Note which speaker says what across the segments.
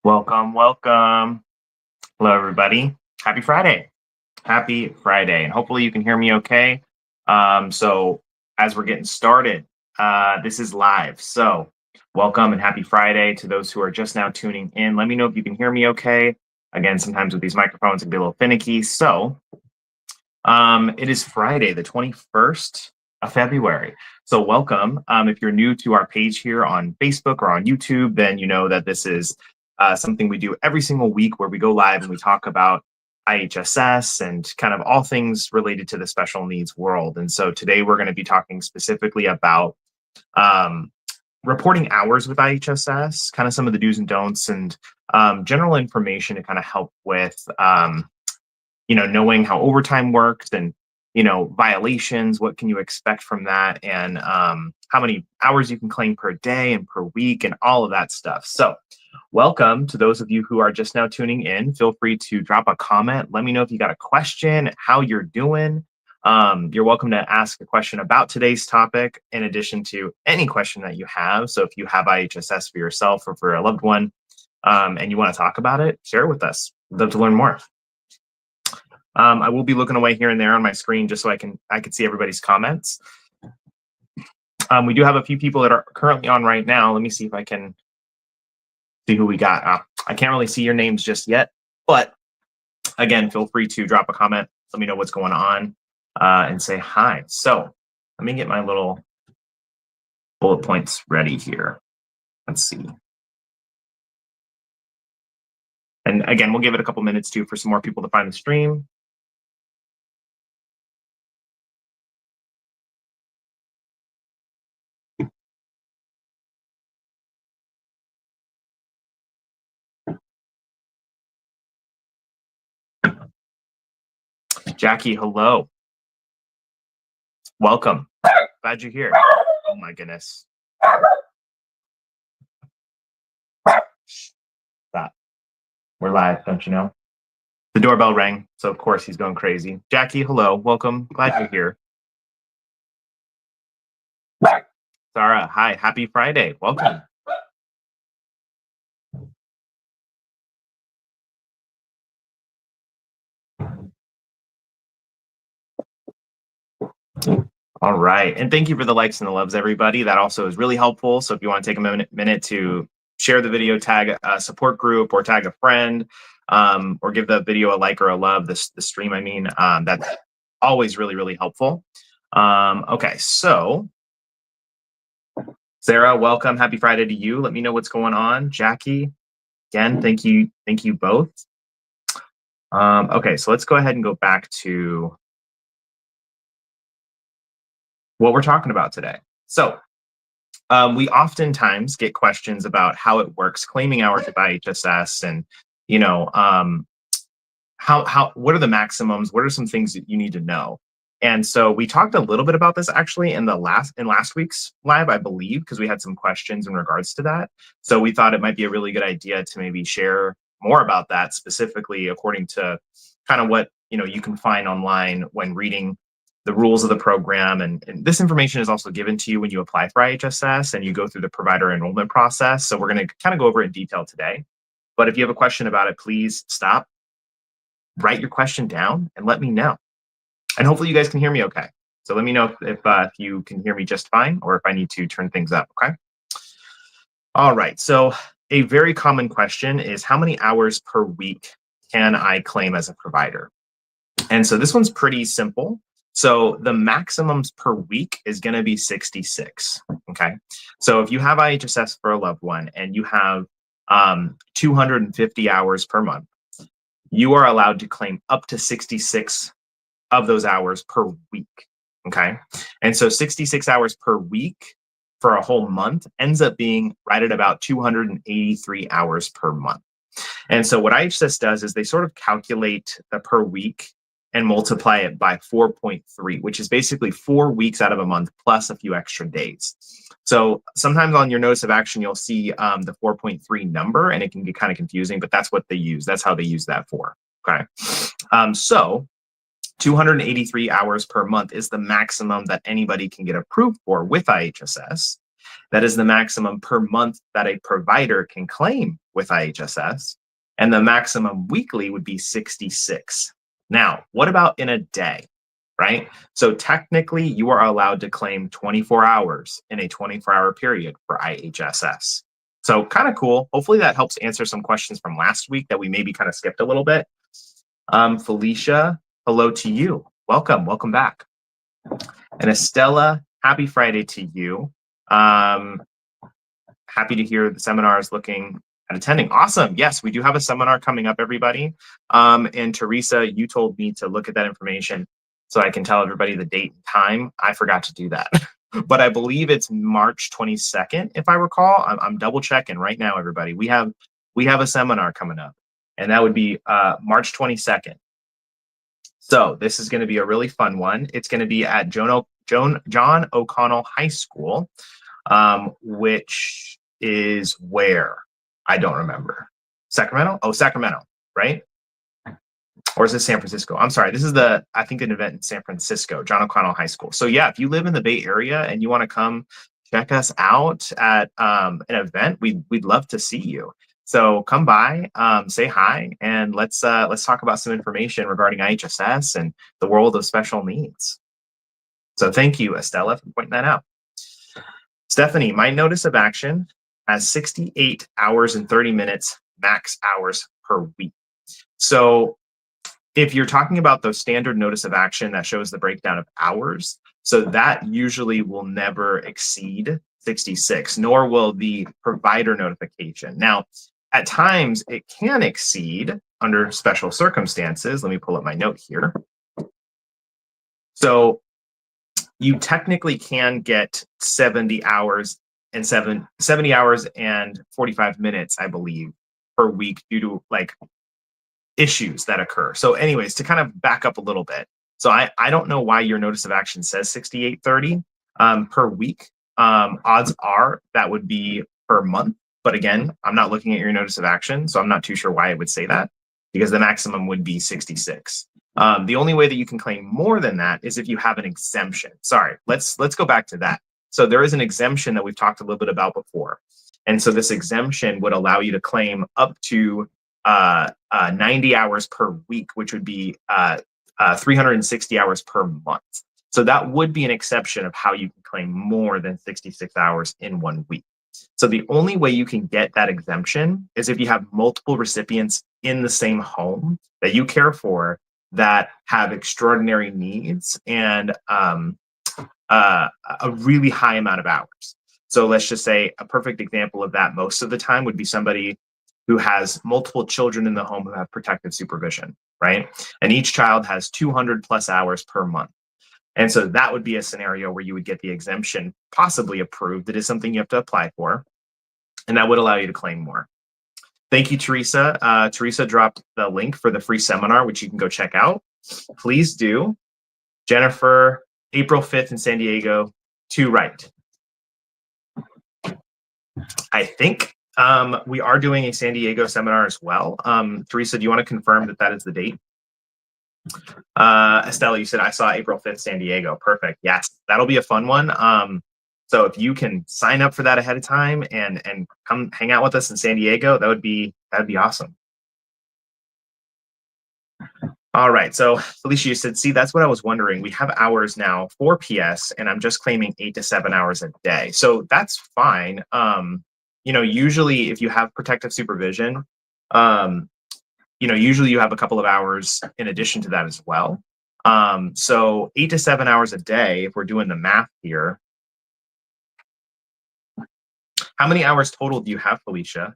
Speaker 1: Welcome, welcome. Hello, everybody. Happy Friday. Happy Friday. And hopefully you can hear me okay. So as we're getting started, this is live. So welcome and happy Friday to those who are just now tuning in. Let me know if you can hear me okay. Again, sometimes with these microphones, it can be a little finicky. So it is Friday, the 21st of February. So welcome. If you're new to our page here on Facebook or on YouTube, then you know that this is something we do every single week where we go live and we talk about IHSS and kind of all things related to the special needs world. And so today we're going to be talking specifically about reporting hours with IHSS, kind of some of the do's and don'ts, and general information to kind of help with knowing how overtime works and violations, what can you expect from that, and how many hours you can claim per day and per week and all of that stuff. So welcome to those of you who are just now tuning in. Feel free to drop a comment. Let me know if you got a question, how you're doing. You're welcome to ask a question about today's topic in addition to any question that you have. So if you have IHSS for yourself or for a loved one and you want to talk about it, share it with us. We'd love to learn more. I will be looking away here and there on my screen just so I can see everybody's comments. We do have a few people that are currently on right now. Let me see if I can see who we got. I can't really see your names just yet, but again, feel free to drop a comment. Let me know what's going on and say hi. So let me get my little bullet points ready here. Let's see. And again, we'll give it a couple minutes too for some more people to find the stream. Jackie, hello. Welcome. Glad you're here. Oh my goodness. Stop. We're live, don't you know? The doorbell rang, so of course he's going crazy. Jackie, hello. Welcome. Glad you're here. Sarah, hi. Happy Friday. Welcome. All right. And thank you for the likes and the loves, everybody. That also is really helpful. So if you want to take a minute to share the video, tag a support group or tag a friend, or give the video a like or a love, the stream, I mean, that's always really, really helpful. Okay, so Sarah, welcome. Happy Friday to you. Let me know what's going on. Jackie, again, thank you both. Okay, so let's go ahead and go back to what we're talking about today. So we oftentimes get questions about how it works, claiming hours with IHSS, and what are the maximums? What are some things that you need to know? And so we talked a little bit about this actually in last week's live, I believe, because we had some questions in regards to that. So we thought it might be a really good idea to maybe share more about that, specifically according to kind of what you can find online when reading the rules of the program. And this information is also given to you when you apply for IHSS and you go through the provider enrollment process. So we're going to kind of go over it in detail today. But if you have a question about it, please stop, write your question down, and let me know. And hopefully you guys can hear me okay. So let me know if you can hear me just fine or if I need to turn things up, okay? All right, so a very common question is how many hours per week can I claim as a provider? And so this one's pretty simple. So the maximums per week is going to be 66, okay? So if you have IHSS for a loved one and you have 250 hours per month, you are allowed to claim up to 66 of those hours per week, okay? And so 66 hours per week for a whole month ends up being right at about 283 hours per month. And so what IHSS does is they sort of calculate the per week and multiply it by 4.3, which is basically 4 weeks out of a month plus a few extra days. So sometimes on your notice of action, you'll see the 4.3 number, and it can get kind of confusing, but that's what they use. That's how they use that for, okay? So 283 hours per month is the maximum that anybody can get approved for with IHSS. That is the maximum per month that a provider can claim with IHSS. And the maximum weekly would be 66. Now, what about in a day, right? So technically, you are allowed to claim 24 hours in a 24-hour period for IHSS. So kind of cool. Hopefully that helps answer some questions from last week that we maybe kind of skipped a little bit. Felicia, hello to you. Welcome back. And Estella, happy Friday to you. Happy to hear the seminar is looking at attending. Awesome. Yes, we do have a seminar coming up, everybody. And Teresa, you told me to look at that information so I can tell everybody the date and time. I forgot to do that. But I believe it's March 22nd, if I recall. I'm double checking right now, everybody. We have a seminar coming up, and that would be March 22nd. So this is going to be a really fun one. It's going to be at John O'Connell High School, which is where? I don't remember. Sacramento? Oh, Sacramento, right? Or is this San Francisco? I'm sorry. This is I think an event in San Francisco, John O'Connell High School. So yeah, if you live in the Bay Area and you want to come check us out at an event, we'd love to see you. So come by, say hi, and let's talk about some information regarding IHSS and the world of special needs. So thank you, Estella, for pointing that out. Stephanie, my notice of action has 68 hours and 30 minutes max hours per week. So if you're talking about the standard notice of action that shows the breakdown of hours, so that usually will never exceed 66, nor will the provider notification. Now, at times it can exceed under special circumstances. Let me pull up my note here. So you technically can get 70 hours and 70 hours and 45 minutes, I believe, per week due to like issues that occur. So anyways, to kind of back up a little bit. So I don't know why your notice of action says 6830 per week. Odds are that would be per month. But again, I'm not looking at your notice of action, so I'm not too sure why it would say that, because the maximum would be 66. The only way that you can claim more than that is if you have an exemption. Sorry, let's go back to that. So there is an exemption that we've talked a little bit about before. And so this exemption would allow you to claim up to 90 hours per week, which would be 360 hours per month. So that would be an exception of how you can claim more than 66 hours in 1 week. So the only way you can get that exemption is if you have multiple recipients in the same home that you care for that have extraordinary needs and a really high amount of hours. So let's just say a perfect example of that most of the time would be somebody who has multiple children in the home who have protective supervision, right? And each child has 200 plus hours per month. And so that would be a scenario where you would get the exemption possibly approved. It is something you have to apply for, and that would allow you to claim more. Thank you, Teresa. Teresa dropped the link for the free seminar, which you can go check out. Please do. Jennifer, April 5th in San Diego, to right. I think we are doing a San Diego seminar as well. Teresa, do you want to confirm that that is the date? Estella, you said I saw April 5th, San Diego. Perfect. Yes, that'll be a fun one. So if you can sign up for that ahead of time and come hang out with us in San Diego, that'd be awesome. All right. So Felicia, you said, see, that's what I was wondering. We have hours now for PS, and I'm just claiming 8 to 7 hours a day. So that's fine. Usually if you have protective supervision, usually you have a couple of hours in addition to that as well. So 8 to 7 hours a day, if we're doing the math here. How many hours total do you have, Felicia?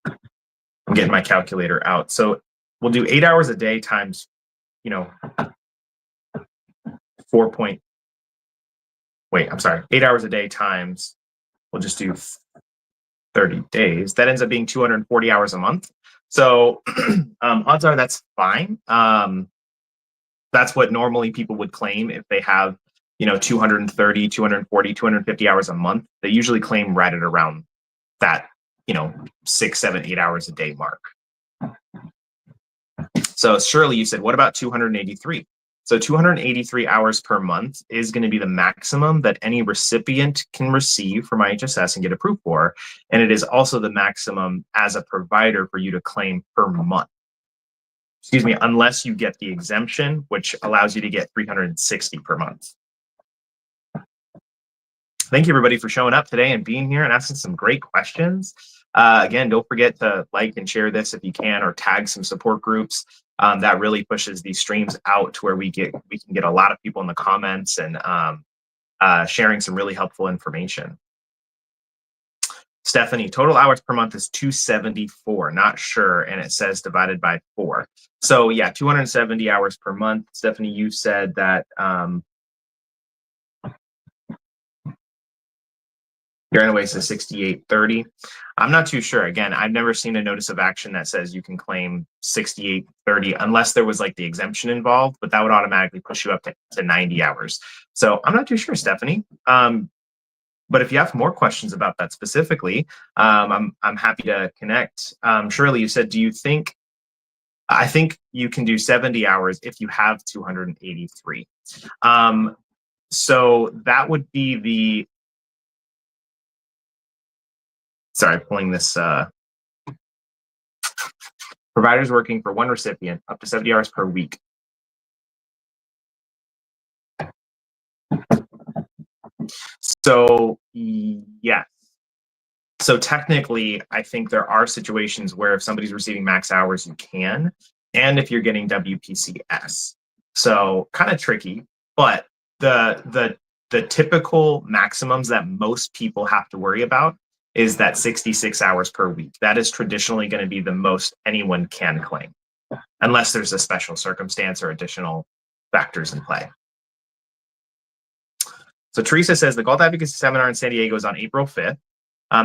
Speaker 1: I'm getting my calculator out. So we'll do 8 hours a day times, 8 hours a day times, we'll just do 30 days. That ends up being 240 hours a month. So odds are that's fine. That's what normally people would claim if they have, 230, 240, 250 hours a month. They usually claim right at around that, 6, 7, 8 hours a day mark. So Shirley, you said, what about 283? So 283 hours per month is going to be the maximum that any recipient can receive from IHSS and get approved for. And it is also the maximum as a provider for you to claim per month. Excuse me, unless you get the exemption, which allows you to get 360 per month. Thank you, everybody, for showing up today and being here and asking some great questions. Again, don't forget to like and share this if you can, or tag some support groups. That really pushes these streams out to where we can get a lot of people in the comments and sharing some really helpful information. Stephanie, total hours per month is 274, not sure, and it says divided by 4. So yeah, 270 hours per month. Stephanie, you said that your NOA says 6830. I'm not too sure. Again, I've never seen a notice of action that says you can claim 6830 unless there was like the exemption involved, but that would automatically push you up to 90 hours. So I'm not too sure, Stephanie. But if you have more questions about that specifically, I'm happy to connect. Shirley, you said, do you think, I think you can do 70 hours if you have 283. So that would be the, sorry, pulling this, providers working for one recipient up to 70 hours per week. So yes. So technically, I think there are situations where if somebody's receiving max hours, you can, and if you're getting WPCS. So kind of tricky, but the typical maximums that most people have to worry about is that 66 hours per week. That is traditionally going to be the most anyone can claim, unless there's a special circumstance or additional factors in play. So Teresa says the Galt Advocacy Seminar in San Diego is on April 5th.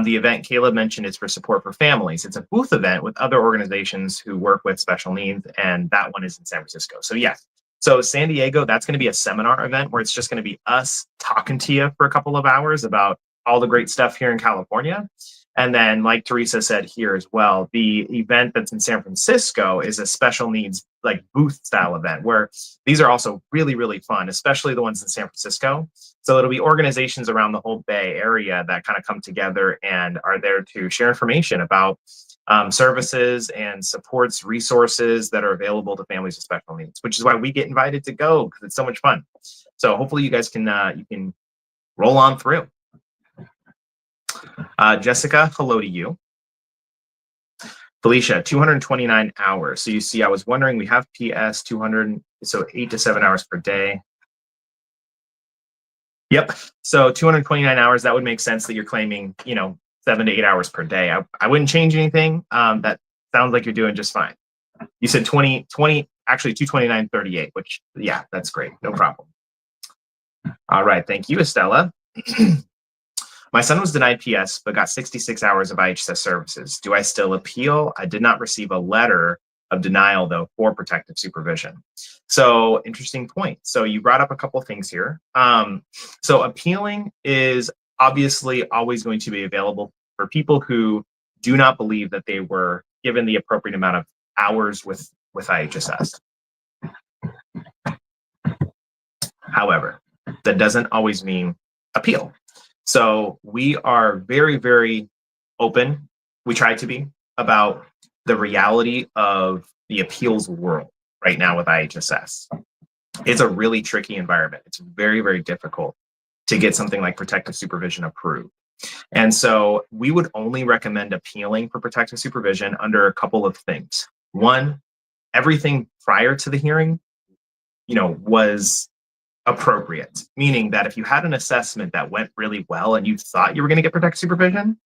Speaker 1: The event Caleb mentioned is for support for families. It's a booth event with other organizations who work with special needs, and that one is in San Francisco. So yes, so San Diego, that's going to be a seminar event where it's just going to be us talking to you for a couple of hours about all the great stuff here in California. And then, like Teresa said here as well, the event that's in San Francisco is a special needs like booth style event where these are also really, really fun, especially the ones in San Francisco. So it'll be organizations around the whole Bay Area that kind of come together and are there to share information about services and supports, resources that are available to families with special needs, which is why we get invited to go because it's so much fun. So hopefully you guys can you can roll on through. Jessica, hello to you. Felicia, 229 hours. So you see, I was wondering, we have PS 200, so 8 to 7 hours per day. Yep. So 229 hours, that would make sense that you're claiming, 7 to 8 hours per day. I wouldn't change anything. That sounds like you're doing just fine. You said 20, actually 229.38, which, yeah, that's great. No problem. All right. Thank you, Estella. My son was denied PS, but got 66 hours of IHSS services. Do I still appeal? I did not receive a letter of denial, though, for protective supervision. So interesting point. So you brought up a couple of things here. So appealing is obviously always going to be available for people who do not believe that they were given the appropriate amount of hours with IHSS. However, that doesn't always mean appeal. So we are very, very open. We try to be about the reality of the appeals world right now with IHSS. It's a really tricky environment. It's very, very difficult to get something like protective supervision approved. And so we would only recommend appealing for protective supervision under a couple of things. One, everything prior to the hearing, was appropriate, meaning that if you had an assessment that went really well and you thought you were going to get protective supervision,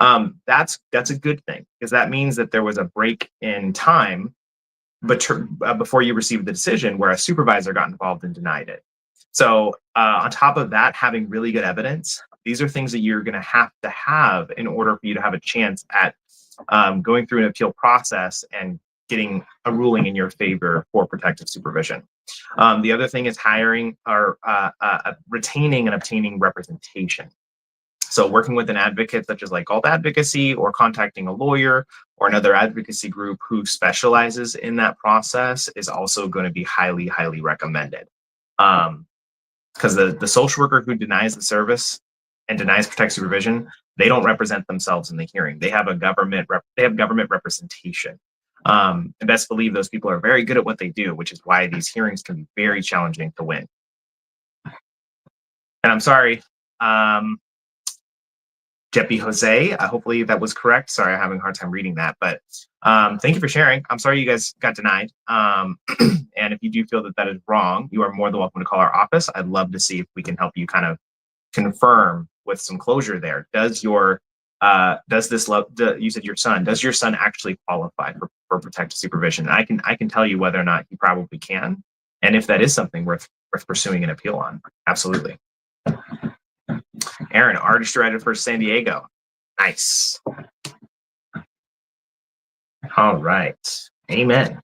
Speaker 1: that's a good thing, because that means that there was a break in time before you received the decision where a supervisor got involved and denied it. So on top of that, having really good evidence, these are things that you're going to have in order for you to have a chance at going through an appeal process and getting a ruling in your favor for protective supervision. The other thing is hiring or retaining and obtaining representation. So working with an advocate such as like Gulf Advocacy, or contacting a lawyer or another advocacy group who specializes in that process is also going to be highly, highly recommended. Because the social worker who denies the service and denies protective supervision, they don't represent themselves in the hearing. They have government representation. And best believe those people are very good at what they do, which is why these hearings can be very challenging to win. And I'm sorry, Jeppy Jose, hopefully that was correct. Sorry, I'm having a hard time reading that, but thank you for sharing. I'm sorry you guys got denied. And if you do feel that that is wrong, you are more than welcome to call our office. I'd love to see if we can help you kind of confirm with some closure there. You said your son, does your son actually qualify for protective supervision? I can tell you whether or not he probably can. And if that is something worth pursuing an appeal on, absolutely. Aaron, artist director for San Diego. Nice. All right. Amen.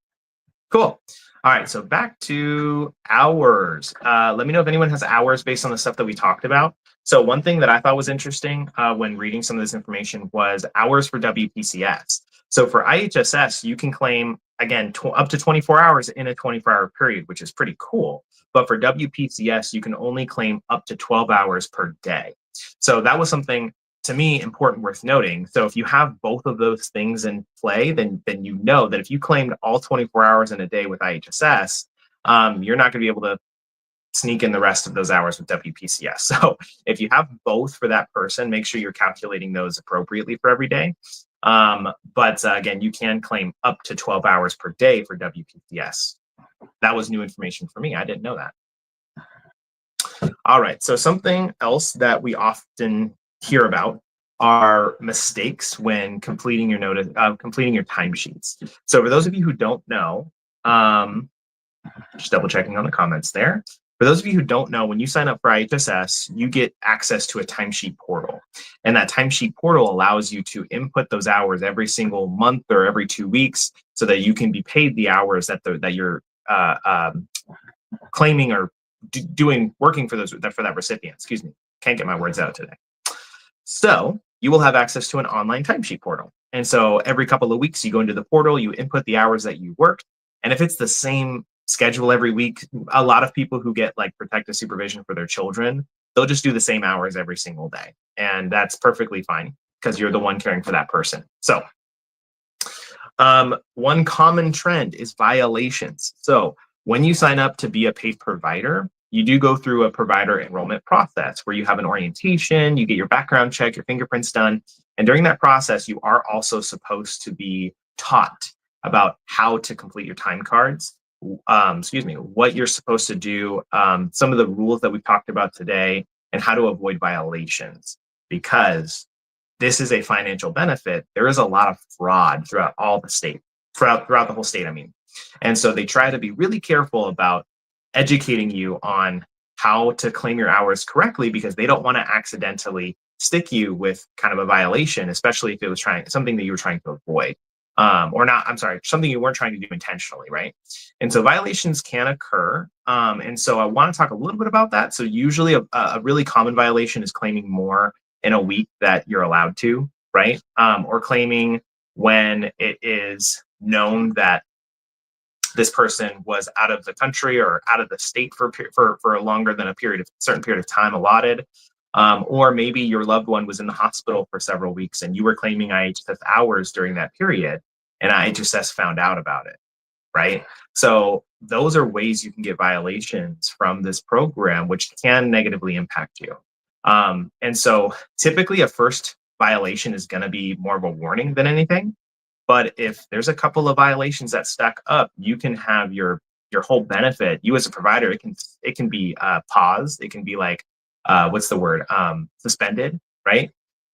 Speaker 1: Cool. All right. So back to hours. Let me know if anyone has hours based on the stuff that we talked about. So one thing that I thought was interesting when reading some of this information was hours for WPCS. So for IHSS, you can claim, again, up to 24 hours in a 24-hour period, which is pretty cool. But for WPCS, you can only claim up to 12 hours per day. So that was something, to me, important, worth noting. So if you have both of those things in play, then you know that if you claimed all 24 hours in a day with IHSS, you're not going to be able to sneak in the rest of those hours with WPCS. So if you have both for that person, make sure you're calculating those appropriately for every day. But again, you can claim up to 12 hours per day for WPCS. That was new information for me. I didn't know that. All right. So something else that we often hear about are mistakes when completing your completing your timesheets. So for those of you who don't know, just double checking on the comments there. For those of you who don't know, when you sign up for IHSS, you get access to a timesheet portal. And that timesheet portal allows you to input those hours every single month or every 2 weeks so that you can be paid the hours that you're claiming or working for that recipient. Excuse me. Can't get my words out today. So you will have access to an online timesheet portal. And so every couple of weeks, you go into the portal, you input the hours that you worked. And if it's the same schedule every week, a lot of people who get like protective supervision for their children, they'll just do the same hours every single day. And that's perfectly fine because you're the one caring for that person. So one common trend is violations. So when you sign up to be a paid provider, you do go through a provider enrollment process where you have an orientation, you get your background check, your fingerprints done. And during that process, you are also supposed to be taught about how to complete your time cards, what you're supposed to do, some of the rules that we've talked about today, and how to avoid violations. Because this is a financial benefit, there is a lot of fraud throughout the whole state, I mean. And so they try to be really careful about educating you on how to claim your hours correctly because they don't want to accidentally stick you with kind of a violation, especially if it was something that you were trying to avoid. Something you weren't trying to do intentionally, right? And so violations can occur. And so I want to talk a little bit about that. So usually a really common violation is claiming more in a week that you're allowed to, right? Or claiming when it is known that this person was out of the country or out of the state for longer than a certain period of time allotted. Or maybe your loved one was in the hospital for several weeks and you were claiming IHSS hours during that period and IHSS found out about it, right? So those are ways you can get violations from this program, which can negatively impact you. And so typically a first violation is going to be more of a warning than anything. But if there's a couple of violations that stack up, you can have your whole benefit. You as a provider, it can be paused. It can be like, suspended, right?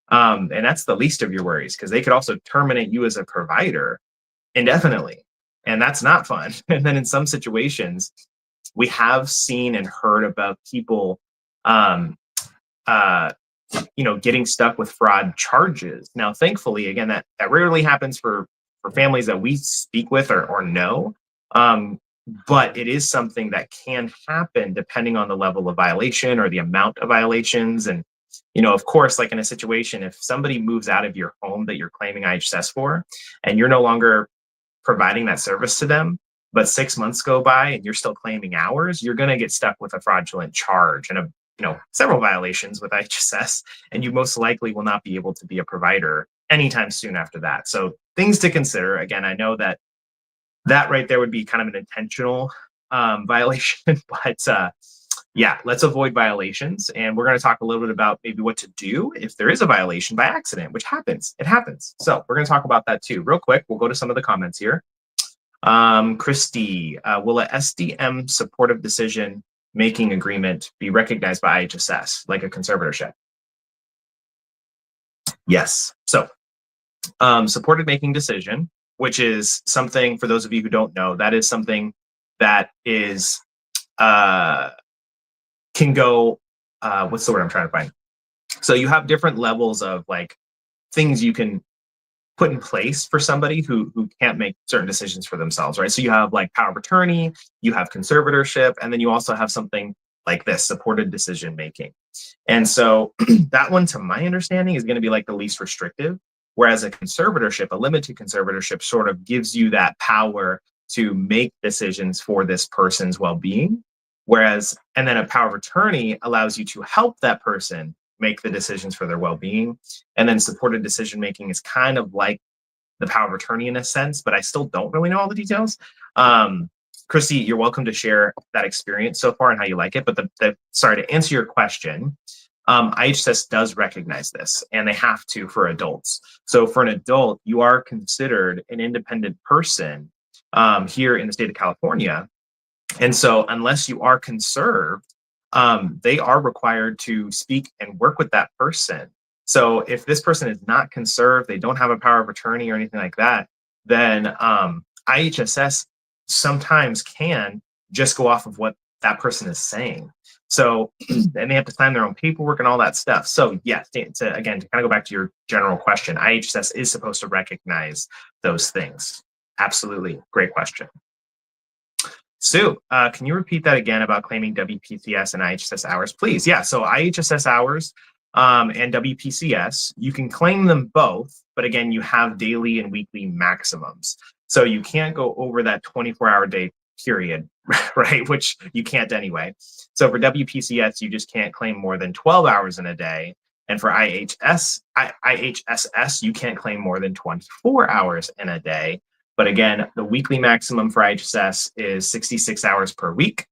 Speaker 1: And that's the least of your worries because they could also terminate you as a provider indefinitely. And that's not fun. And then in some situations, we have seen and heard about people, getting stuck with fraud charges. Now, thankfully, again, that rarely happens for families that we speak with or know. But it is something that can happen depending on the level of violation or the amount of violations. And Of course, like in a situation, if somebody moves out of your home that you're claiming IHSS for, and you're no longer providing that service to them, but 6 months go by and you're still claiming hours, you're going to get stuck with a fraudulent charge and several violations with IHSS, and you most likely will not be able to be a provider anytime soon after that. So things to consider. Again, I know that right there would be kind of an intentional violation, but yeah, let's avoid violations. And we're going to talk a little bit about maybe what to do if there is a violation by accident, which happens. It happens. So we're going to talk about that too. Real quick, we'll go to some of the comments here. Christy, will a SDM supportive decision making agreement be recognized by IHSS, like a conservatorship? Yes. So supported making decision, which is something, for those of you who don't know, that is something that is can go, what's the word I'm trying to find? So you have different levels of like things you can put in place for somebody who can't make certain decisions for themselves, right? So you have like power of attorney, you have conservatorship, and then you also have something like this, supported decision making. And so that one, to my understanding, is going to be like the least restrictive, whereas a conservatorship, a limited conservatorship, sort of gives you that power to make decisions for this person's well-being. And then a power of attorney allows you to help that person make the decisions for their well-being. And then supported decision making is kind of like the power of attorney in a sense, but I still don't really know all the details. Christy, you're welcome to share that experience so far and how you like it. But sorry, to answer your question, IHSS does recognize this, and they have to for adults. So for an adult, you are considered an independent person here in the state of California. And so unless you are conserved, they are required to speak and work with that person. So if this person is not conserved, they don't have a power of attorney or anything like that, then IHSS sometimes can just go off of what that person is saying. So, and they have to sign their own paperwork and all that stuff. So yes, again, to kind of go back to your general question, IHSS is supposed to recognize those things. Absolutely. Great question. Sue, can you repeat that again about claiming WPCS and IHSS hours, please? Yeah, so IHSS hours and WPCS, you can claim them both, but again, you have daily and weekly maximums. So you can't go over that 24-hour day period, right? Which you can't anyway. So for WPCS, you just can't claim more than 12 hours in a day. And for IHSS, you can't claim more than 24 hours in a day. But again, the weekly maximum for IHSS is 66 hours per week.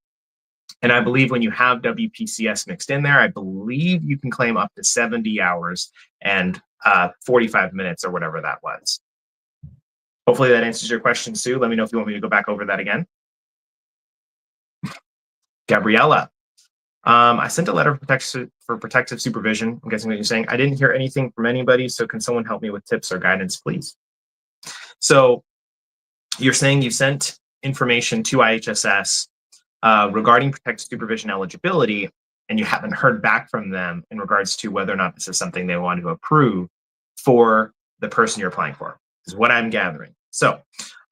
Speaker 1: And I believe when you have WPCS mixed in there, I believe you can claim up to 70 hours and 45 minutes or whatever that was. Hopefully that answers your question, Sue. Let me know if you want me to go back over that again. Gabriella, I sent a letter for protective supervision. I'm guessing what you're saying. I didn't hear anything from anybody, so can someone help me with tips or guidance, please? So you're saying you sent information to IHSS regarding protective supervision eligibility, and you haven't heard back from them in regards to whether or not this is something they want to approve for the person you're applying for, is what I'm gathering. So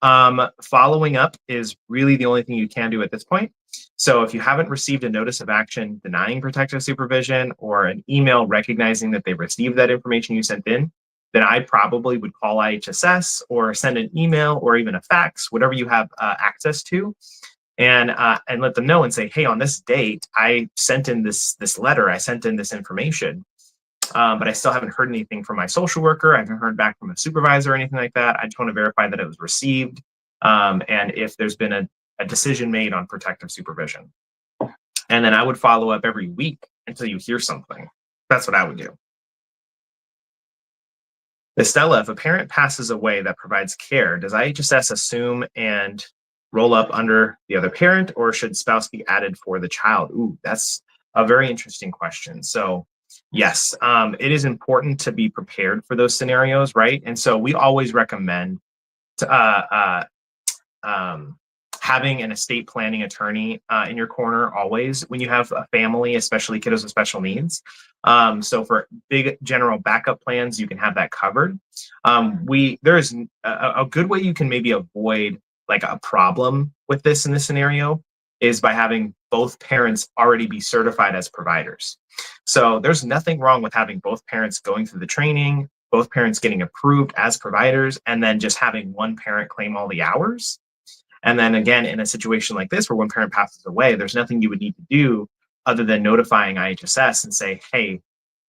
Speaker 1: following up is really the only thing you can do at this point. So if you haven't received a notice of action denying protective supervision or an email recognizing that they received that information you sent in, then I probably would call IHSS or send an email or even a fax, whatever you have access to, and let them know and say, hey, on this date, I sent in this letter, I sent in this information, but I still haven't heard anything from my social worker. I haven't heard back from a supervisor or anything like that. I just want to verify that it was received and if there's been a decision made on protective supervision. And then I would follow up every week until you hear something. That's what I would do. Estella, if a parent passes away that provides care, does IHSS assume and roll up under the other parent, or should spouse be added for the child? Ooh, that's a very interesting question. So yes, it is important to be prepared for those scenarios, right? And so we always recommend to, having an estate planning attorney in your corner always when you have a family, especially kiddos with special needs. So for big general backup plans, you can have that covered. There's a good way you can maybe avoid like a problem with this in this scenario is by having both parents already be certified as providers. So there's nothing wrong with having both parents going through the training, both parents getting approved as providers, and then just having one parent claim all the hours. And then again, in a situation like this where one parent passes away, there's nothing you would need to do other than notifying IHSS and say, hey,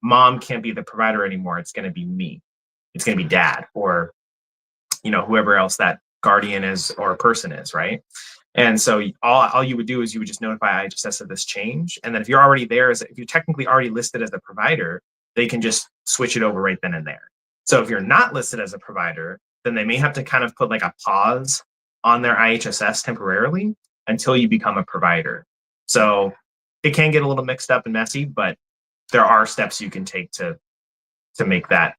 Speaker 1: mom can't be the provider anymore. It's going to be me. It's going to be dad, or whoever else that guardian is or person is, right? And so all you would do is you would just notify IHSS of this change. And then if you're already there, if you're technically already listed as a provider, they can just switch it over right then and there. So if you're not listed as a provider, then they may have to kind of put like a pause on their IHSS temporarily until you become a provider. So it can get a little mixed up and messy, but there are steps you can take to make that.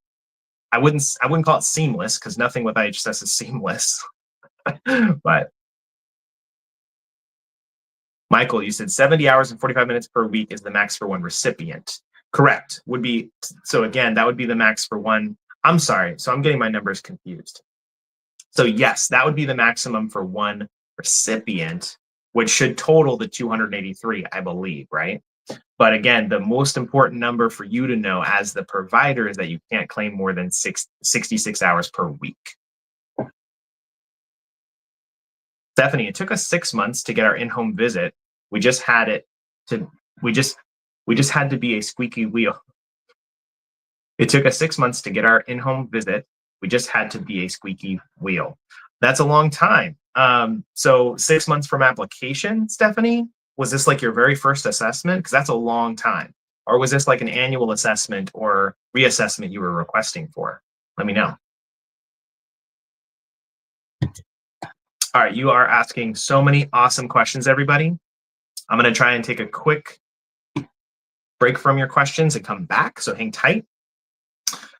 Speaker 1: I wouldn't call it seamless, because nothing with IHSS is seamless. But Michael, you said 70 hours and 45 minutes per week is the max for one recipient. Correct. Would be, so again, that would be the max for one. I'm sorry. So I'm getting my numbers confused. So yes, that would be the maximum for one recipient, which should total the 283, I believe, right? But again, the most important number for you to know as the provider is that you can't claim more than 66 hours per week. Stephanie, it took us 6 months to get our in-home visit. We just had to be a squeaky wheel. It took us 6 months to get our in-home visit. We just had to be a squeaky wheel. That's a long time. So 6 months from application, Stephanie, was this like your very first assessment? Because that's a long time. Or was this like an annual assessment or reassessment you were requesting for? Let me know. All right, you are asking so many awesome questions, everybody. I'm going to try and take a quick break from your questions and come back, so hang tight.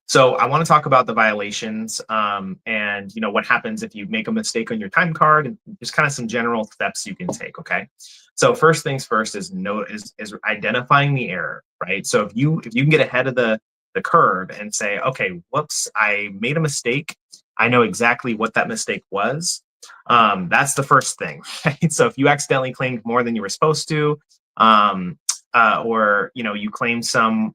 Speaker 1: So I want to talk about the violations and what happens if you make a mistake on your time card, and just kind of some general steps you can take. Okay. So first things first is identifying the error, right? So if you can get ahead of the curve and say, okay, whoops, I made a mistake. I know exactly what that mistake was. That's the first thing, right? So if you accidentally claimed more than you were supposed to, or you claimed some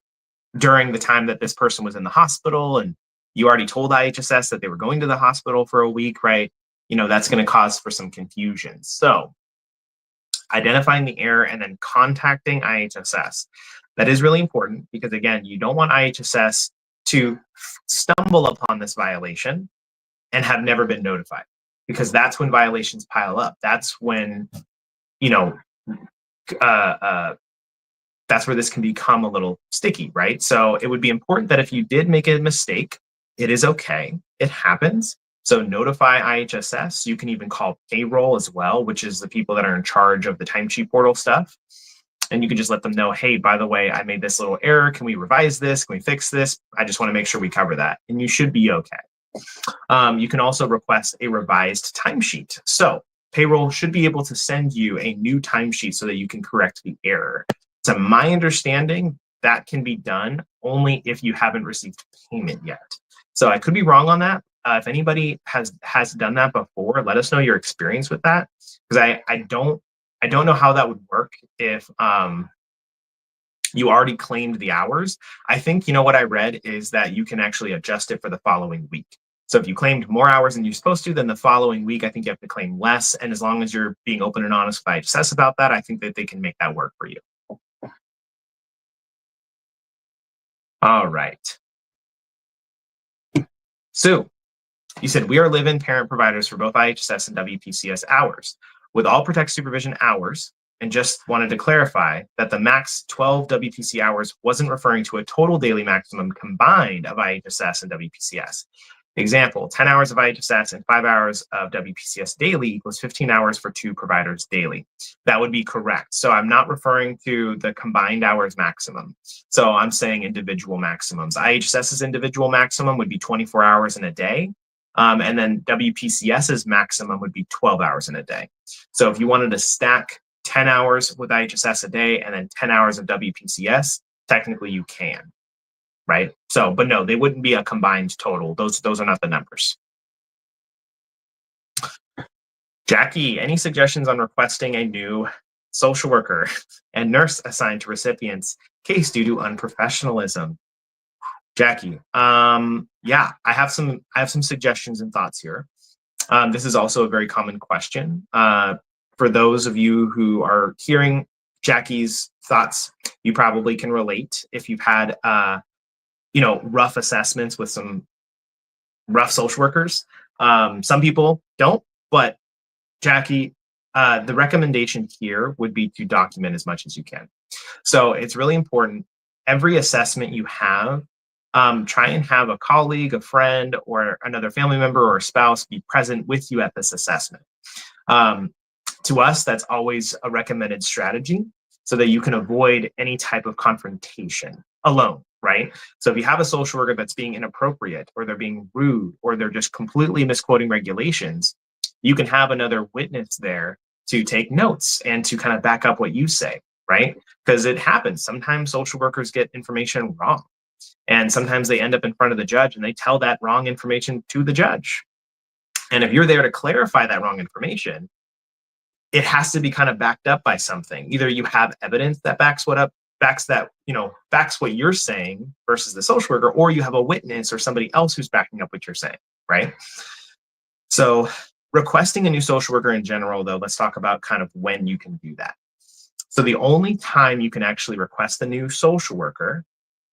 Speaker 1: during the time that this person was in the hospital, and you already told IHSS that they were going to the hospital for a week, right? That's going to cause for some confusion. So identifying the error and then contacting IHSS. That is really important, because again, you don't want IHSS to stumble upon this violation and have never been notified, because that's when violations pile up. That's when, that's where this can become a little sticky, right? So it would be important that if you did make a mistake, it is okay. It happens. So notify IHSS. You can even call payroll as well, which is the people that are in charge of the timesheet portal stuff. And you can just let them know, hey, by the way, I made this little error. Can we revise this? Can we fix this? I just want to make sure we cover that. And you should be okay. You can also request a revised timesheet. So payroll should be able to send you a new timesheet so that you can correct the error. To my understanding, that can be done only if you haven't received payment yet. So I could be wrong on that. If anybody has done that before, let us know your experience with that, because I don't know how that would work if you already claimed the hours. I think what I read is that you can actually adjust it for the following week. So if you claimed more hours than you're supposed to, then the following week, I think you have to claim less. And as long as you're being open and honest with IHSS about that, I think that they can make that work for you. All right. So you said we are live-in parent providers for both IHSS and WPCS hours with all protect supervision hours, and just wanted to clarify that the max 12 WPC hours wasn't referring to a total daily maximum combined of IHSS and WPCS. Example, 10 hours of IHSS and 5 hours of WPCS daily equals 15 hours for 2 providers daily. That would be correct. So I'm not referring to the combined hours maximum. So I'm saying individual maximums. IHSS's individual maximum would be 24 hours in a day. And then WPCS's maximum would be 12 hours in a day. So if you wanted to stack 10 hours with IHSS a day and then 10 hours of WPCS, technically you can. Right? So, but no, they wouldn't be a combined total. Those are not the numbers. Jackie, any suggestions on requesting a new social worker and nurse assigned to recipients case due to unprofessionalism. Jackie, yeah, I have some suggestions and thoughts here. This is also a very common question. For those of you who are hearing Jackie's thoughts, you probably can relate if you've had rough assessments with some rough social workers. Some people don't, but Jackie, the recommendation here would be to document as much as you can. So it's really important. Every assessment you have, try and have a colleague, a friend, or another family member or a spouse be present with you at this assessment. To us, that's always a recommended strategy so that you can avoid any type of confrontation alone, right? So if you have a social worker that's being inappropriate or they're being rude or they're just completely misquoting regulations, you can have another witness there to take notes and to kind of back up what you say, right? Because it happens. Sometimes social workers get information wrong. And sometimes they end up in front of the judge and they tell that wrong information to the judge. And if you're there to clarify that wrong information, it has to be kind of backed up by something. Either you have evidence that backs what you're saying versus the social worker, or you have a witness or somebody else who's backing up what you're saying, right? So requesting a new social worker in general, though, let's talk about kind of when you can do that. So the only time you can actually request a new social worker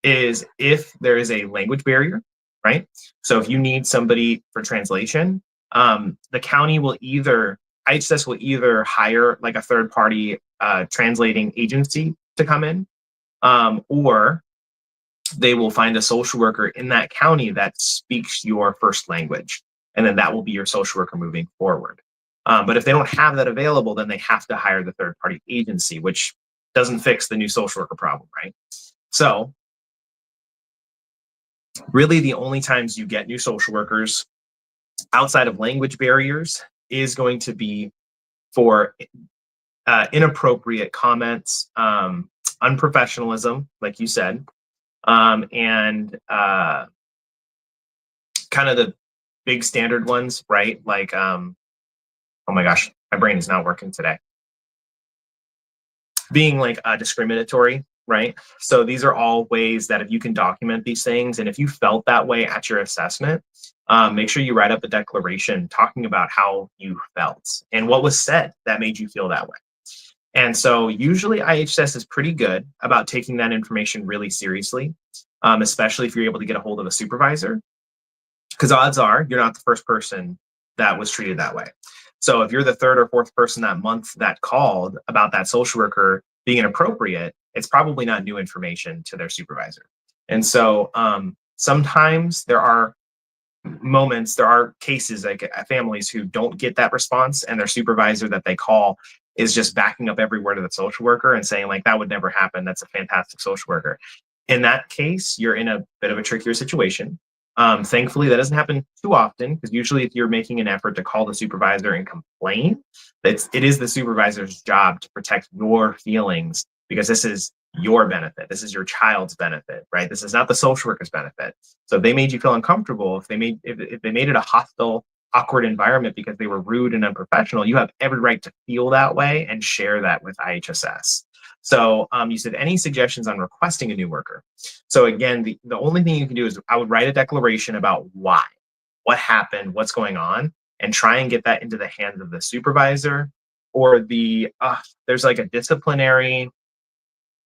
Speaker 1: is if there is a language barrier, right? So if you need somebody for translation, the county will IHSS will either hire like a third party translating agency to come in, or they will find a social worker in that county that speaks your first language. And then that will be your social worker moving forward. But if they don't have that available, then they have to hire the third party agency, which doesn't fix the new social worker problem, right? So really the only times you get new social workers outside of language barriers is going to be for inappropriate comments, unprofessionalism, like you said, and kind of the big standard ones, right? Like, oh my gosh, my brain is not working today. Being like discriminatory, right? So these are all ways that if you can document these things, and if you felt that way at your assessment, make sure you write up a declaration talking about how you felt and what was said that made you feel that way. And so usually IHSS is pretty good about taking that information really seriously, especially if you're able to get a hold of a supervisor, because odds are you're not the first person that was treated that way. So if you're the third or fourth person that month that called about that social worker being inappropriate, it's probably not new information to their supervisor. And so sometimes there are cases like families who don't get that response, and their supervisor that they call is just backing up every word of the social worker and saying like, that would never happen. That's a fantastic social worker. In that case, you're in a bit of a trickier situation. Thankfully, that doesn't happen too often, because usually if you're making an effort to call the supervisor and complain, it is the supervisor's job to protect your feelings, because this is your benefit. This is your child's benefit, right? This is not the social worker's benefit. So if they made you feel uncomfortable, if they made it a hostile, awkward environment because they were rude and unprofessional, you have every right to feel that way and share that with IHSS. So you said any suggestions on requesting a new worker. So again, the only thing you can do is I would write a declaration about why, what happened, what's going on, and try and get that into the hands of the supervisor or there's like a disciplinary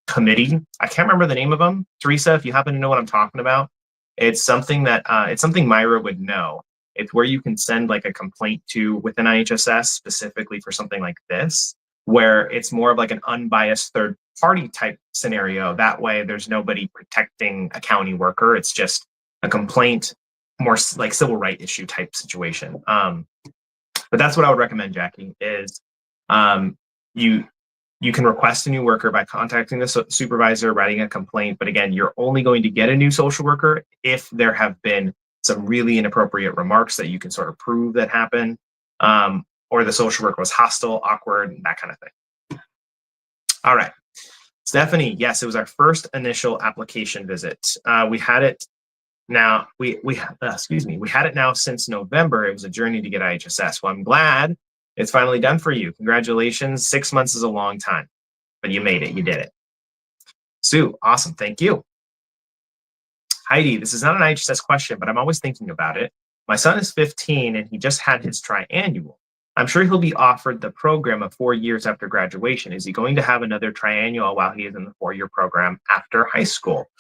Speaker 1: committee. I can't remember the name of them. Teresa, if you happen to know what I'm talking about, it's something Myra would know. It's where you can send like a complaint to within IHSS specifically for something like this, where it's more of like an unbiased third party type scenario. That way there's nobody protecting a county worker. It's just a complaint, more like civil right issue type situation. But that's what I would recommend, Jackie, is you can request a new worker by contacting the supervisor, writing a complaint. But again, you're only going to get a new social worker if there have been some really inappropriate remarks that you can sort of prove that happened, or the social worker was hostile, awkward, that kind of thing. All right. Stephanie, yes, it was our first initial application visit. We had it now, we had it now since November. It was a journey to get IHSS. Well, I'm glad It's finally done for you. Congratulations. 6 months is a long time, but you made it. You did it. Sue, awesome. Thank you. Heidi, this is not an IHSS question, but I'm always thinking about it. My son is 15 and he just had his triannual. I'm sure he'll be offered the program of 4 years after graduation. Is he going to have another triannual while he is in the 4-year program after high school?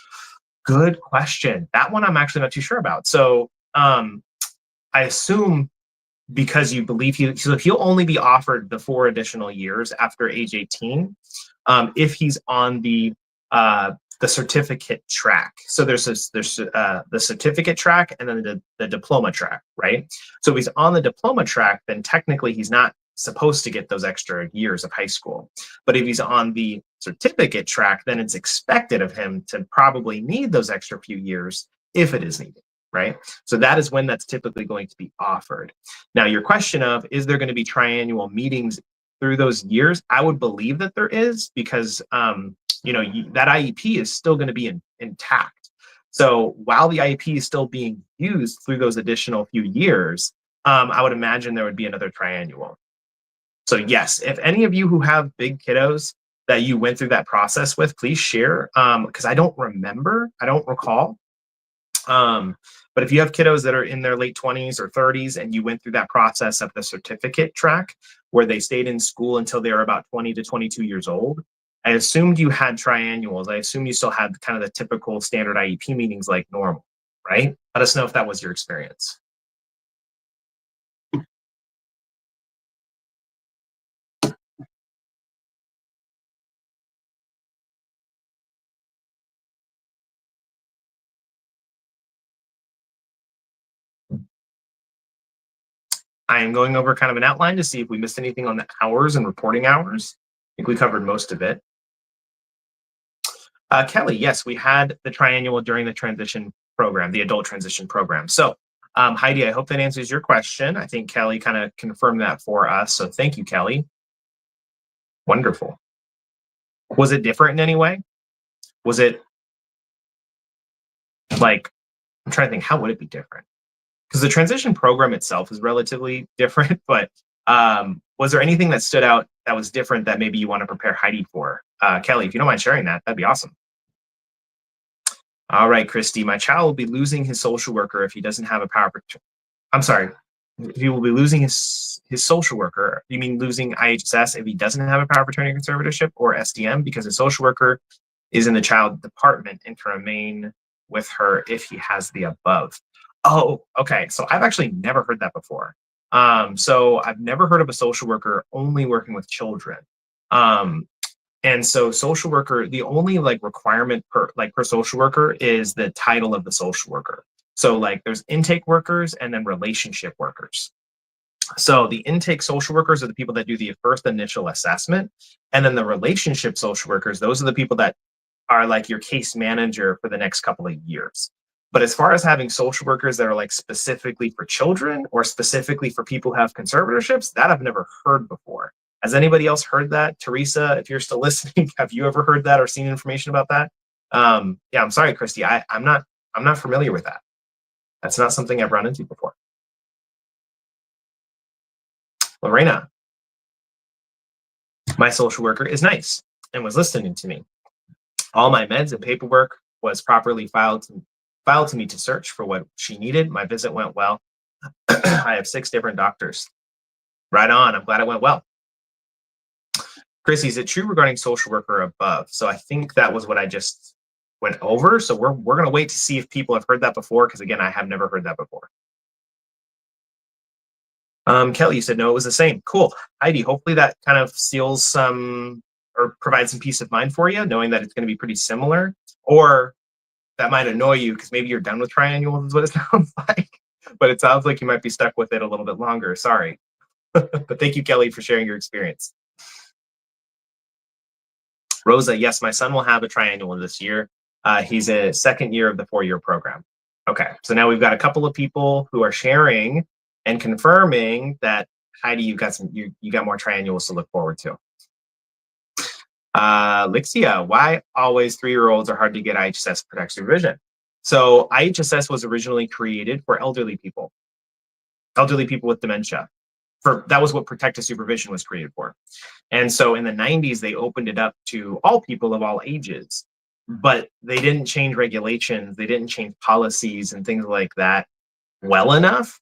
Speaker 1: Good question. That one I'm actually not too sure about. So I assume because you believe he'll only be offered the 4 additional years after age 18 if he's on the certificate track. So there's the certificate track and then the diploma track, right? So if he's on the diploma track, then technically he's not supposed to get those extra years of high school. But if he's on the certificate track, then it's expected of him to probably need those extra few years if it is needed, right? So that is when that's typically going to be offered. Now, your question of, is there going to be triannual meetings through those years? I would believe that there is because, that IEP is still going to be intact. So while the IEP is still being used through those additional few years, I would imagine there would be another triannual. So yes, if any of you who have big kiddos that you went through that process with, please share, because I don't recall. But if you have kiddos that are in their late 20s or 30s and you went through that process of the certificate track where they stayed in school until they were about 20 to 22 years old, I assumed you had triannuals. I assume you still had kind of the typical standard IEP meetings like normal, right? Let us know if that was your experience. I am going over kind of an outline to see if we missed anything on the hours and reporting hours. I think we covered most of it. Kelly, yes, we had the triannual during the transition program, the adult transition program. So Heidi, I hope that answers your question. I think Kelly kind of confirmed that for us. So thank you, Kelly. Wonderful. Was it different in any way? Was it like, I'm trying to think, how would it be different? Because the transition program itself is relatively different, but was there anything that stood out that was different that maybe you want to prepare Heidi for? Kelly, if you don't mind sharing that, that'd be awesome. All right, Christy, my child will be losing his social worker if he doesn't have a power. I'm sorry, he will be losing his social worker. You mean losing IHSS if he doesn't have a power of attorney conservatorship or SDM because his social worker is in the child department and can remain with her if he has the above. Oh, okay. So I've actually never heard that before. So I've never heard of a social worker only working with children. And so social worker, the only like requirement per social worker is the title of the social worker. So like there's intake workers and then relationship workers. So the intake social workers are the people that do the first initial assessment. And then the relationship social workers, those are the people that are like your case manager for the next couple of years. But as far as having social workers that are like specifically for children or specifically for people who have conservatorships, that I've never heard before. Has anybody else heard that? Teresa, if you're still listening, have you ever heard that or seen information about that? Yeah, I'm sorry, Christy. I'm not familiar with that. That's not something I've run into before. Lorena, my social worker is nice and was listening to me. All my meds and paperwork was properly filed to me to search for what she needed. My visit went well. I have 6 different doctors. Right on. I'm glad it went well. Chrissy, is it true regarding social worker above? So I think that was what I just went over. So we're going to wait to see if people have heard that before, because again, I have never heard that before. Kelly, you said no, it was the same. Cool. Heidi, hopefully that kind of seals some or provides some peace of mind for you, knowing that it's going to be pretty similar. Or that might annoy you because maybe you're done with triannuals is what it sounds like. But it sounds like you might be stuck with it a little bit longer. Sorry. But thank you, Kelly, for sharing your experience. Rosa, yes, my son will have a triannual this year. He's a second year of the 4-year program. Okay, so now we've got a couple of people who are sharing and confirming that, Heidi, you got more triannuals to look forward to. Lixia, why always 3-year-olds are hard to get IHSS protect supervision? So IHSS was originally created for elderly people with dementia. that was what protective supervision was created for. And so in the 90s, they opened it up to all people of all ages, but they didn't change regulations, they didn't change policies and things like that well enough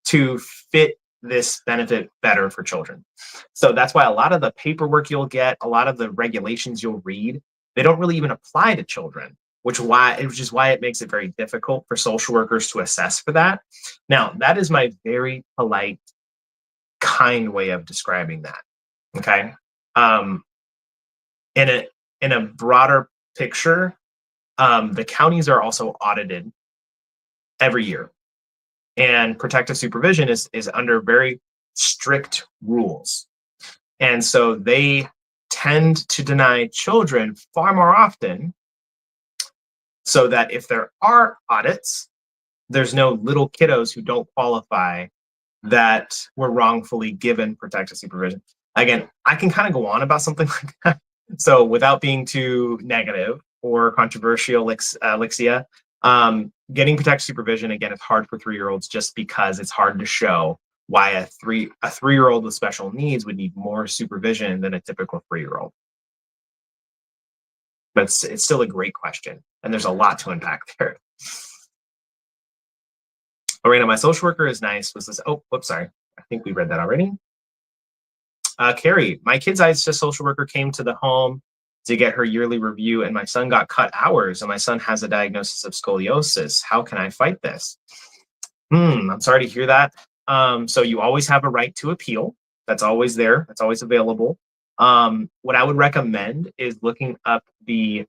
Speaker 1: to fit this benefit better for children. So that's why a lot of the paperwork you'll get, a lot of the regulations you'll read, they don't really even apply to children, which is why it makes it very difficult for social workers to assess for that. Now, that is my very polite, kind way of describing that. Okay. Um, in a broader picture, the counties are also audited every year, and protective supervision is under very strict rules, and so they tend to deny children far more often, so that if there are audits, there's no little kiddos who don't qualify that were wrongfully given protective supervision. Again, I can kind of go on about something like that. So without being too negative or controversial, Lixia, getting protective supervision, again, it's hard for 3-year-olds just because it's hard to show why a 3-year-old with special needs would need more supervision than a typical 3-year-old. But it's still a great question, and there's a lot to unpack there. Lorena, my social worker is nice. Was this? Oh, whoops, sorry. I think we read that already. Carrie, my kid's IHSS social worker came to the home to get her yearly review, and my son got cut hours, and my son has a diagnosis of scoliosis. How can I fight this? I'm sorry to hear that. So you always have a right to appeal. That's always there. That's always available. What I would recommend is looking up the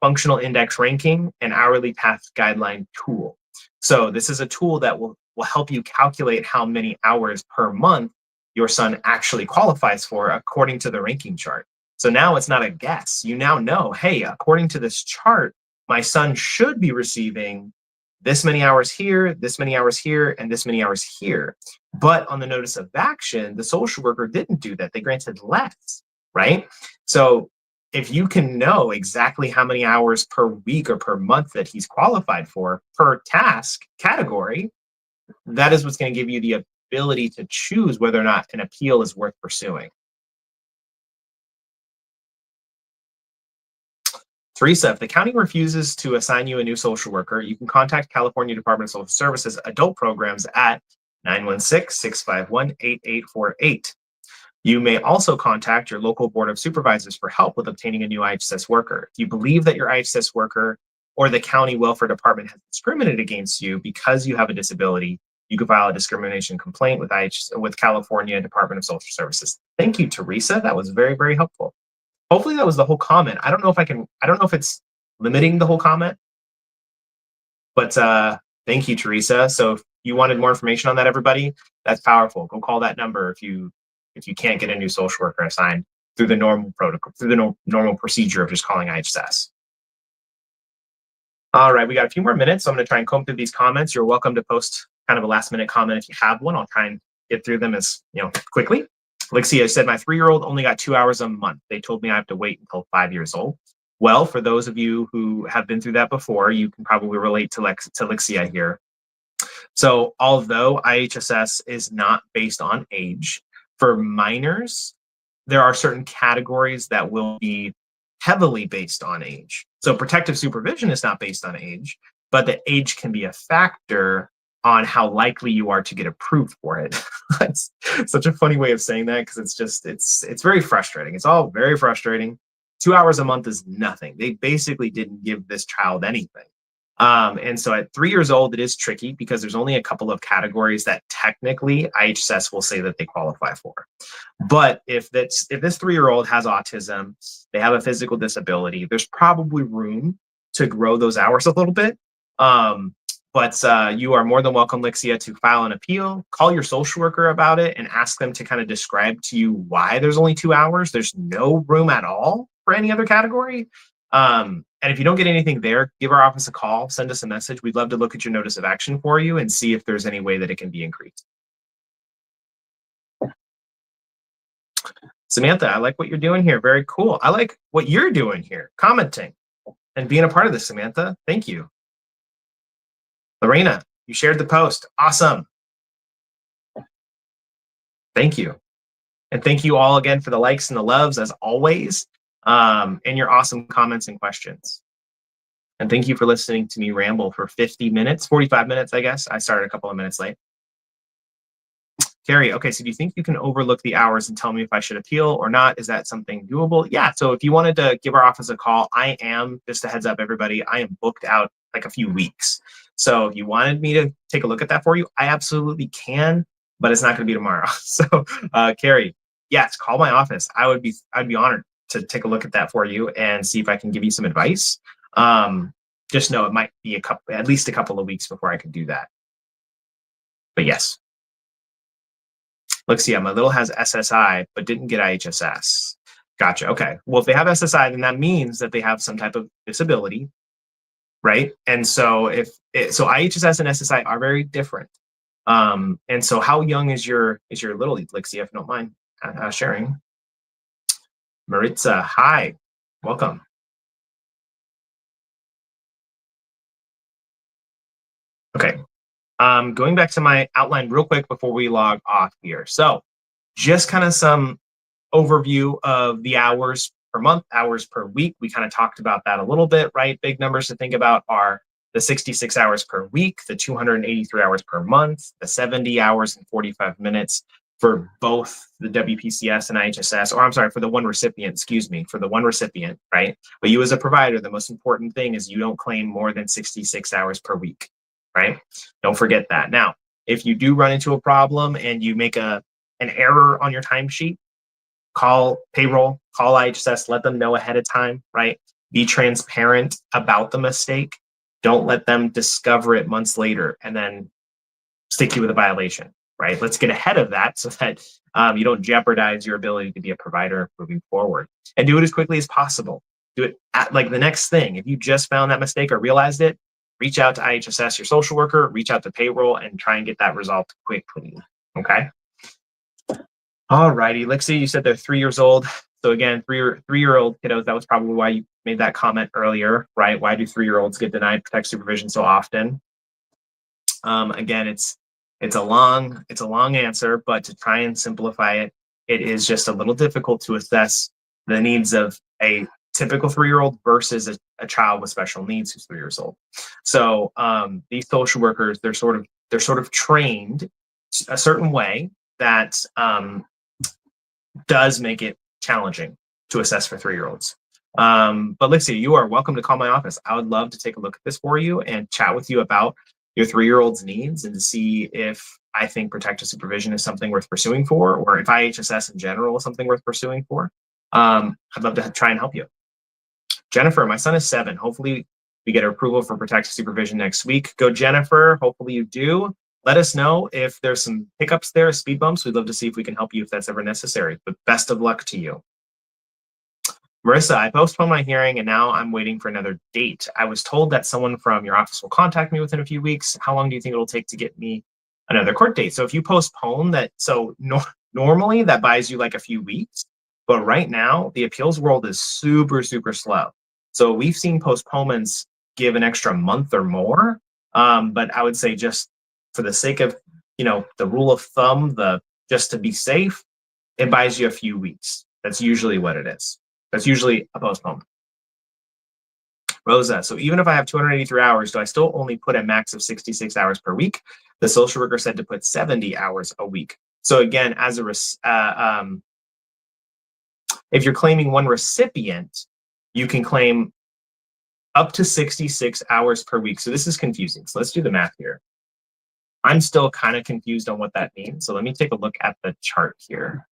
Speaker 1: functional index ranking and hourly path guideline tool. So this is a tool that will help you calculate how many hours per month your son actually qualifies for according to the ranking chart. So now it's not a guess. You now know, hey, according to this chart, my son should be receiving this many hours here, this many hours here, and this many hours here. But on the notice of action, the social worker didn't do that. They granted less, right? So if you can know exactly how many hours per week or per month that he's qualified for per task category, that is what's going to give you the ability to choose whether or not an appeal is worth pursuing. Teresa, if the county refuses to assign you a new social worker, you can contact California Department of Social Services adult programs at 916-651-8848. You may also contact your local board of supervisors for help with obtaining a new IHSS worker. If you believe that your IHSS worker or the county welfare department has discriminated against you because you have a disability, you can file a discrimination complaint with California Department of Social Services. Thank you, Teresa. That was very, very helpful. Hopefully that was the whole comment. I don't know if it's limiting the whole comment, but thank you, Teresa. So if you wanted more information on that, everybody, that's powerful. Go call that number if you can't get a new social worker assigned through the normal protocol, through the normal procedure of just calling IHSS. All right, we got a few more minutes, so I'm going to try and comb through these comments. You're welcome to post kind of a last-minute comment if you have one. I'll try and get through them as quickly. Lixia said, my 3-year-old only got 2 hours a month. They told me I have to wait until 5 years old. Well, for those of you who have been through that before, you can probably relate to Lixia here. So although IHSS is not based on age, for minors, there are certain categories that will be heavily based on age. So protective supervision is not based on age, but the age can be a factor on how likely you are to get approved for it. That's such a funny way of saying that, because it's very frustrating. It's all very frustrating. 2 hours a month is nothing. They basically didn't give this child anything. And so at 3 years old, it is tricky because there's only a couple of categories that technically IHSS will say that they qualify for. But if this 3-year-old has autism, they have a physical disability, there's probably room to grow those hours a little bit. But you are more than welcome, Lixia, to file an appeal, call your social worker about it, and ask them to kind of describe to you why there's only 2 hours. There's no room at all for any other category. And if you don't get anything there, give our office a call, send us a message. We'd love to look at your notice of action for you and see if there's any way that it can be increased. Samantha, I like what you're doing here. Very cool. I like what you're doing here, commenting and being a part of this, Samantha. Thank you. Lorena, you shared the post. Awesome. Thank you. And thank you all again for the likes and the loves as always, and your awesome comments and questions. And thank you for listening to me ramble for 50 minutes, 45 minutes, I guess. I started a couple of minutes late. Carrie, okay, so do you think you can overlook the hours and tell me if I should appeal or not? Is that something doable? Yeah, so if you wanted to give our office a call, I am, just a heads up, everybody, I am booked out like a few weeks. So if you wanted me to take a look at that for you, I absolutely can, but it's not going to be tomorrow. So, Carrie, yes, call my office. I'd be honored to take a look at that for you and see if I can give you some advice. Just know it might be at least a couple of weeks before I can do that. But yes. Look, yeah, my little has SSI, but didn't get IHSS. Gotcha. Okay. Well, if they have SSI, then that means that they have some type of disability, right? And so so IHSS and SSI are very different. And so how young is your little Lixie, if you don't mind sharing? Maritza, hi, welcome. Okay. Going back to my outline real quick before we log off here. So just kind of some overview of the hours per month, hours per week. We kind of talked about that a little bit, right? Big numbers to think about are the 66 hours per week, the 283 hours per month, the 70 hours and 45 minutes for both the WPCS and IHSS, or I'm sorry, for the one recipient, for the one recipient, right? But you as a provider, the most important thing is you don't claim more than 66 hours per week, right? Don't forget that. Now, if you do run into a problem and you make an error on your timesheet, call payroll, call IHSS, let them know ahead of time, right? Be transparent about the mistake. Don't let them discover it months later and then stick you with a violation, right? Let's get ahead of that so that you don't jeopardize your ability to be a provider moving forward. And do it as quickly as possible. Do it at like the next thing. If you just found that mistake or realized it, reach out to IHSS, your social worker, reach out to payroll, and try and get that resolved quickly, okay? All righty, Lixie, you said they're 3 years old. So again, three-year-old kiddos, that was probably why you made that comment earlier, right? Why do 3-year-olds get denied protective supervision so often? Again, it's a long answer, but to try and simplify it, it is just a little difficult to assess the needs of a typical 3-year-old versus a child with special needs who's 3 years old. So these social workers, they're sort of trained a certain way that does make it challenging to assess for 3-year-olds. But Lixie, you are welcome to call my office. I would love to take a look at this for you and chat with you about your 3-year-old's needs and to see if I think protective supervision is something worth pursuing for, or if IHSS in general is something worth pursuing for. I'd love to try and help you. Jennifer, my son is 7. Hopefully we get approval for protective supervision next week. Go Jennifer, hopefully you do. Let us know if there's some hiccups there, speed bumps. We'd love to see if we can help you if that's ever necessary, but best of luck to you. Marissa, I postponed my hearing and now I'm waiting for another date. I was told that someone from your office will contact me within a few weeks. How long do you think it'll take to get me another court date? So if you postpone that, normally that buys you like a few weeks, but right now the appeals world is super, super slow. So we've seen postponements give an extra month or more. But I would say just for the sake of, the rule of thumb, just to be safe, it buys you a few weeks. That's usually what it is. That's usually a postponement. Rosa, so even if I have 283 hours, do I still only put a max of 66 hours per week? The social worker said to put 70 hours a week. So again, if you're claiming one recipient, you can claim up to 66 hours per week. So this is confusing. So let's do the math here. I'm still kind of confused on what that means. So let me take a look at the chart here.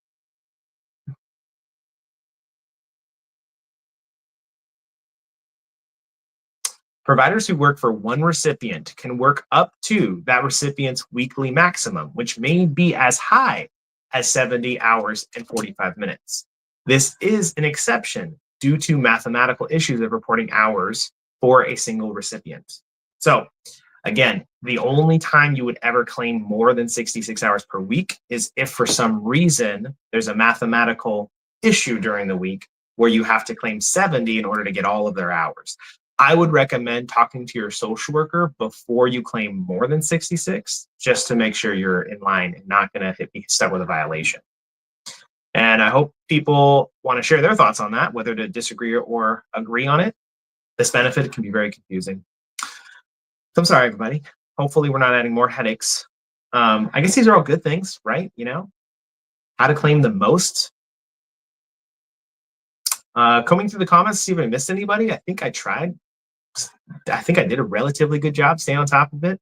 Speaker 1: Providers who work for one recipient can work up to that recipient's weekly maximum, which may be as high as 70 hours and 45 minutes. This is an exception due to mathematical issues of reporting hours for a single recipient. So again, the only time you would ever claim more than 66 hours per week is if for some reason there's a mathematical issue during the week where you have to claim 70 in order to get all of their hours. I would recommend talking to your social worker before you claim more than 66, just to make sure you're in line and not going to be stuck with a violation. And I hope people want to share their thoughts on that, whether to disagree or agree on it. This benefit can be very confusing. So I'm sorry, everybody. Hopefully we're not adding more headaches. I guess these are all good things, right? You know, how to claim the most. Combing through the comments, see if I missed anybody. I think I tried. I think I did a relatively good job staying on top of it.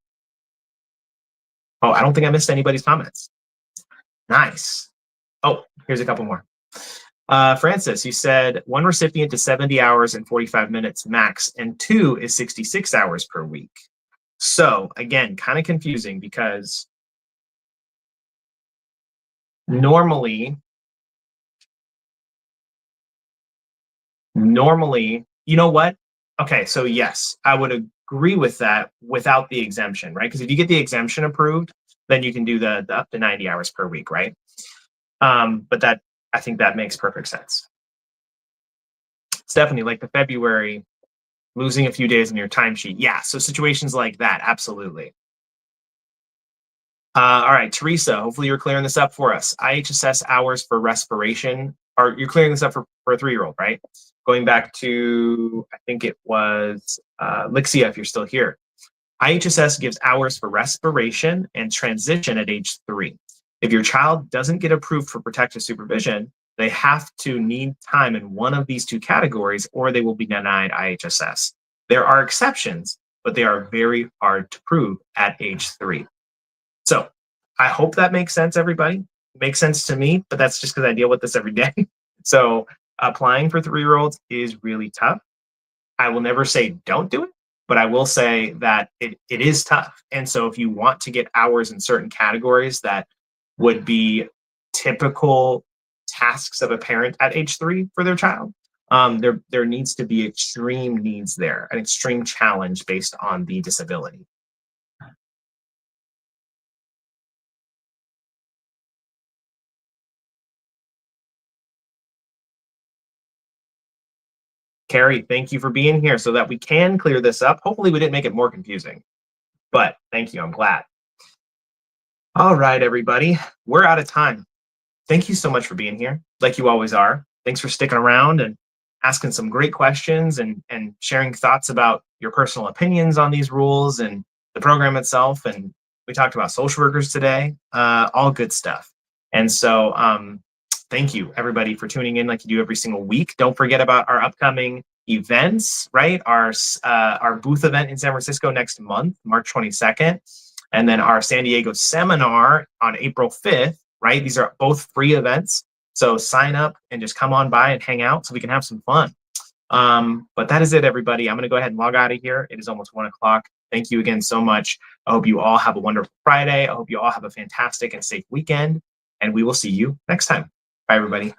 Speaker 1: Oh, I don't think I missed anybody's comments. Nice. Oh, here's a couple more. Francis, you said 1 recipient is 70 hours and 45 minutes max, and 2 is 66 hours per week. So again, kind of confusing because normally, you know what? Okay, so yes, I would agree with that without the exemption, right? Because if you get the exemption approved, then you can do the up to 90 hours per week, right? But that, I think that makes perfect sense. Stephanie, like the February, losing a few days in your timesheet. Yeah, so situations like that, absolutely. All right, Teresa, hopefully you're clearing this up for us. IHSS hours for respiration. You're clearing this up for a 3-year-old, right? Going back to, I think it was Lixia, if you're still here. IHSS gives hours for respiration and transition at age 3. If your child doesn't get approved for protective supervision, they have to need time in one of these 2 categories or they will be denied IHSS. There are exceptions, but they are very hard to prove at age 3. So I hope that makes sense, everybody. It makes sense to me, but that's just because I deal with this every day. So applying for 3-year-olds is really tough. I will never say don't do it, but I will say that it is tough. And so if you want to get hours in certain categories that would be typical tasks of a parent at age 3 for their child, there needs to be extreme needs there, an extreme challenge based on the disability. Carrie, thank you for being here so that we can clear this up. Hopefully we didn't make it more confusing, but thank you, I'm glad. All right, everybody, we're out of time. Thank you so much for being here, like you always are. Thanks for sticking around and asking some great questions and sharing thoughts about your personal opinions on these rules and the program itself. And we talked about social workers today, all good stuff. And so thank you, everybody, for tuning in like you do every single week. Don't forget about our upcoming events, right? Our booth event in San Francisco next month, March 22nd. And then our San Diego seminar on April 5th, right? These are both free events. So sign up and just come on by and hang out so we can have some fun. But that is it, everybody. I'm going to go ahead and log out of here. It is almost 1 o'clock. Thank you again so much. I hope you all have a wonderful Friday. I hope you all have a fantastic and safe weekend. And we will see you next time. Bye, everybody.